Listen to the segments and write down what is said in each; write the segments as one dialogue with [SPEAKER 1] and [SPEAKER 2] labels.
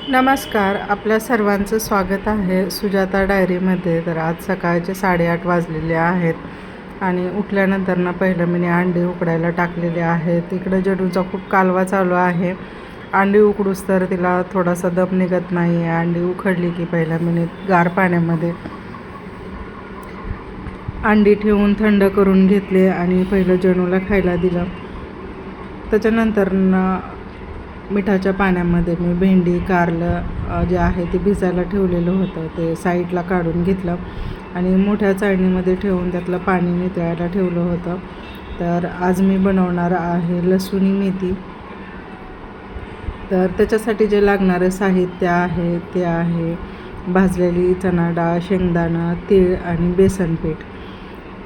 [SPEAKER 1] नमस्कार. आपल्या सर्वांचं स्वागत आहे सुजाता डायरीमध्ये. तर आज सकाळचे 8:30 वाजलेले आहेत आणि उठल्यानंतर पहिलं मी अंडी उकडायला टाकलेले आहेत. इकडं जडूचा खूप कालवा चालू आहे. अंडी उकडूस तर तिला थोडासा दम निघत नाही आहे. अंडी उकडली की पहिल्या मी गार पाण्यामध्ये अंडी ठेवून थंड करून घेतले आणि पहिलं जणूला खायला दिलं. त्याच्यानंतर मिठाच्या पाण्यामध्ये मी भेंडी कारलं जे आहे ते भिजायला ठेवलेलं होतं ते साईडला काढून घेतलं आणि मोठ्या चाळणीमध्ये ठेवून त्यातलं पाणी नितळायला ठेवलं होतं. तर आज मी बनवणार आहे लसूणी मेथी. तर त्याच्यासाठी जे लागणारं साहित्य आहे ते आहे भाजलेली चणा डाळ, शेंगदाणा, तीळ आणि बेसन पीठ.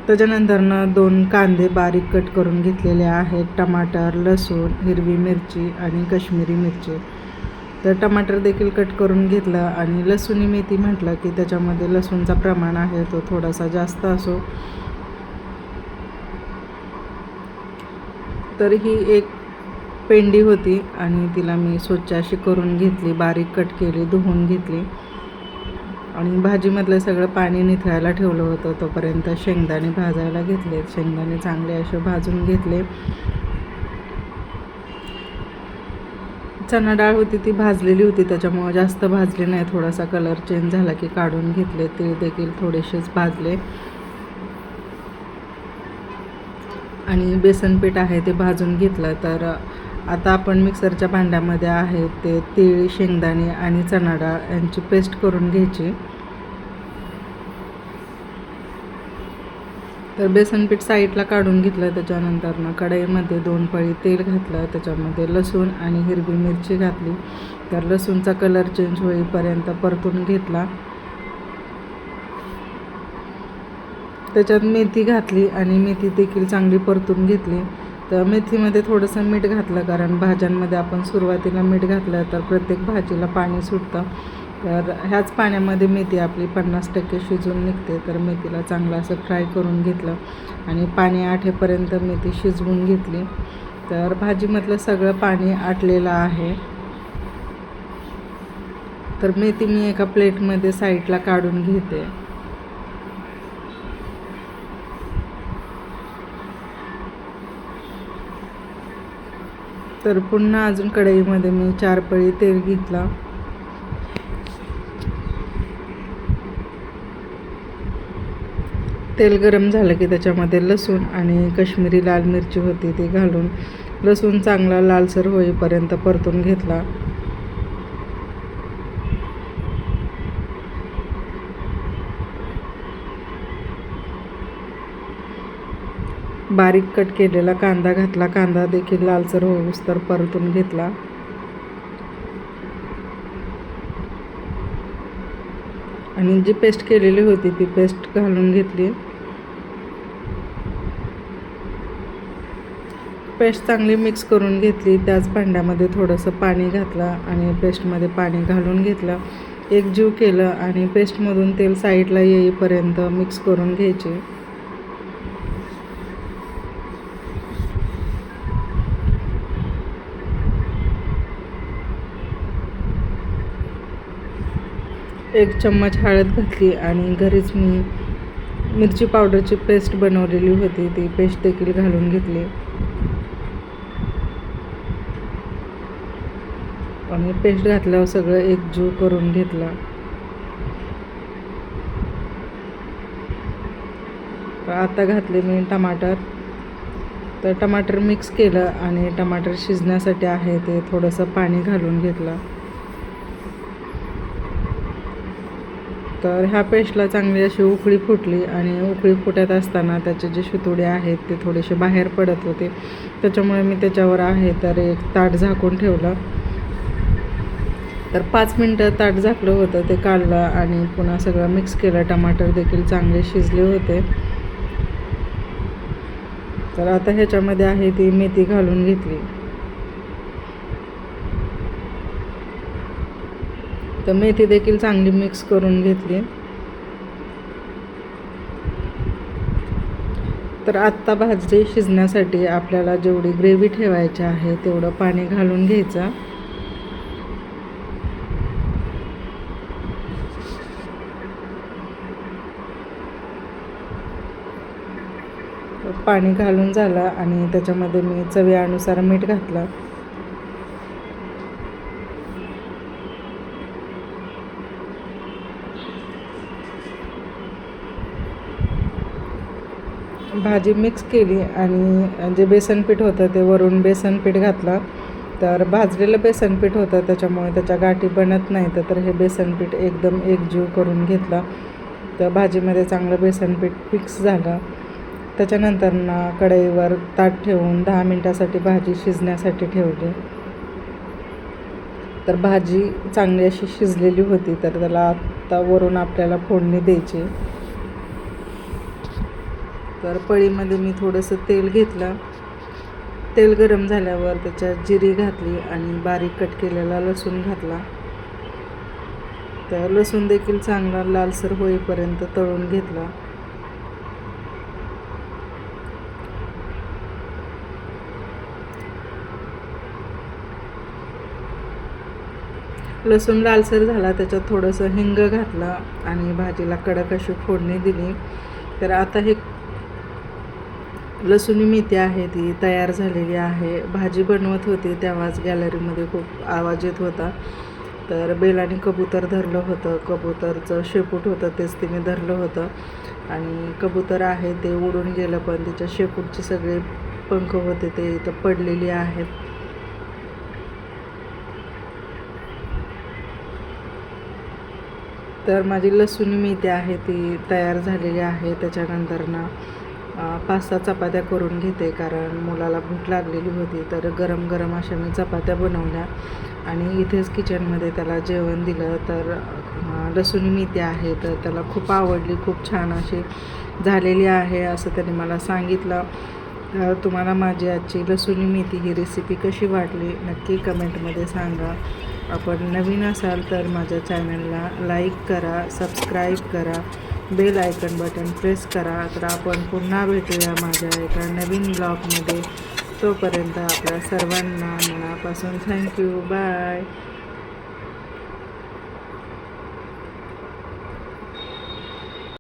[SPEAKER 1] त्याच्यानंतरनं 2 कांदे बारीक कट करून घेतलेले आहेत, टमाटर, लसूण, हिरवी मिरची आणि काश्मीरी मिरची. तर टमाटर देखील कट करून घेतलं आणि लसूणी मेथी म्हटलं की त्याच्यामध्ये लसूणचा प्रमाण आहे तो थोडासा जास्त असो. तर ही एक पेंडी होती आणि तिला मी स्वच्छ अशी करून घेतली, बारीक कट केली, धुवून घेतली आणि भाजीमधलं सगळं पाणी निथळायला ठेवलं होतं. तोपर्यंत शेंगदाणे भाजायला घेतले. शेंगदाणे चांगले असे भाजून घेतले. चणा डाळ होती ती भाजलेली होती त्याच्यामुळे जास्त भाजली नाही, थोडासा कलर चेंज झाला की काढून घेतले. तीळ देखील थोडेसेच भाजले आणि बेसन पीठ आहे ते भाजून घेतलं. तर आता आपण मिक्सरच्या भांड्यामध्ये आहे ते तीळ, शेंगदाणे आणि चणा डाळ यांची पेस्ट करून घ्यायची. तर बेसन पीठ साईडला काढून घेतलं. त्याच्यानंतर कढईमध्ये 2 पळी तेल घातलं, त्याच्यामध्ये लसूण आणि हिरवी मिरची घातली. तर लसूणचा कलर चेंज होईपर्यंत परतून घेतला. त्याच्यात मेथी घातली आणि मेथी देखील चांगली परतून घेतली. तर मेथीमध्ये थोडंसं मीठ घातलं कारण भाज्यांमध्ये आपण सुरुवातीला मीठ घातलं तर प्रत्येक भाजीला पाणी सुटतं. तर ह्याच पाण्यामध्ये मेथी आपली 50% शिजून निघते. तर मेथीला चांगलं असं फ्राय करून घेतलं आणि पाणी आटेपर्यंत मेथी शिजवून घेतली. तर भाजीमधलं सगळं पाणी आटलेलं आहे. तर मेथी मी एका प्लेटमध्ये साईडला काढून घेते. तर पुन्हा अजून कढईमध्ये मी 4 पळी तेल घेतला. तेल गरम झालं की त्याच्यामध्ये लसूण आणि काश्मीरी लाल मिरची होती ती घालून लसूण चांगला लालसर होईपर्यंत परतून घेतला. बारीक कट केलेला कांदा घातला. कांदा देखील लालसर होईस्तोवर परतून घेतला आणि जी पेस्ट केलेली होती ती पेस्ट घालून घेतली. पेस्ट चांगली मिक्स करून घेतली. त्याच भांड्यामध्ये थोडंसं पाणी घातलं आणि पेस्टमध्ये पाणी घालून घेतलं, एकजीव केलं आणि पेस्टमधून तेल साईडला येईपर्यंत मिक्स करून घ्यायचे. एक चम्मच हळद घातली आणि घरीच मी मिरची पावडरची पेस्ट बनवलेली होती ती पेस्ट देखील घालून घेतली आणि पेस्ट घातल्यावर सगळं एकजीव करून घेतला. आता घातले मी टमाटर. तर टमाटर मिक्स केलं आणि टमाटर शिजण्यासाठी आहे ते थोडंसं पाणी घालून घेतलं. तर ह्या पेस्टला चांगली अशी उकळी फुटली आणि उकळी फुटत असताना त्याचे जे शितोडे आहेत ते थोडेसे बाहेर पडत होते. त्याच्यामुळे मी त्याच्यावर आहे तर एक ताट झाकून ठेवलं. तर 5 मिनटं ताट झाकलं होतं, ते काढलं आणि पुन्हा सगळं मिक्स केलं. टमाटर देखील चांगले शिजले होते. तर आता ह्याच्यामध्ये आहे ती मेथी घालून घेतली. तर मेथी देखील चांगली मिक्स करून घेतली. तर आत्ता भाजी शिजण्यासाठी आपल्याला जेवढी ग्रेव्ही ठेवायची आहे तेवढं पाणी घालून घ्यायचं. पाणी घालून झालं आणि त्याच्यामध्ये मी चवीनुसार मीठ घातलं. भाजी मिक्स केली आणि जे बेसन पीठ होतं ते वरून बेसन पीठ घातलं. तर भाजलेलं बेसन पीठ होतं त्याच्यामुळे त्याच्या गाठी बनत नाही. तर हे बेसन पीठ एकदम एकजीव करून घेतलं. तर भाजीमध्ये चांगलं बेसन पीठ मिक्स झालं. त्याच्यानंतर कढईवर ताट ठेवून 10 मिनटासाठी भाजी शिजण्यासाठी ठेवली. तर भाजी चांगली अशी शिजलेली होती. तर त्याला आता वरून आपल्याला फोडणी द्यायची. तर पळीमध्ये मी थोडंसं तेल घेतलं. तेल गरम झाल्यावर त्याच्यात जिरी घातली आणि बारीक कट केलेला लसूण घातला. तर लसूण देखील चांगला लालसर होईपर्यंत तळून घेतला. लसूण लालसर झाला त्याच्यात थोडंसं हिंग घातलं आणि भाजीला कडक अशी फोडणी दिली. तर आता हे लसूणी मेथी आहे ती तयार झालेली आहे. भाजी बनवत होती तेव्हाच गॅलरीमध्ये खूप आवाज येत होता. तर बेलाने कबूतर धरलं होतं. कबूतरचं शेपूट होतं तेच तिने धरलं होतं आणि कबूतर आहे ते उडून गेलं, पण तिच्या शेपूटचे सगळे पंख होते ते इथं पडलेले आहेत. तर माझी लसूणी मेथी आहे ती तयार झालेली आहे. त्याच्यानंतर 5-6 चपात्या करून घेते कारण मुलाला भूक लागलेली होती. तर गरम गरम अशा मी चपात्या बनवल्या आणि इथेच किचनमध्ये त्याला जेवण दिलं. तर लसूणी मेथी आहे तर त्याला खूप आवडली, खूप छान अशी झालेली आहे असं त्याने मला सांगितलं. तर तुम्हाला माझी आजची लसूणी मेथी ही रेसिपी कशी वाटली नक्की कमेंटमध्ये सांगा. आपण नवीन असाल तर माझ्या चॅनलला लाईक करा, सबस्क्राईब करा, बेल आयकन बटन प्रेस करा. तर आपण पुन्हा भेटूया माझ्या एका नवीन ब्लॉगमध्ये. तोपर्यंत आपल्या सर्वांना मनापासून थँक्यू. बाय.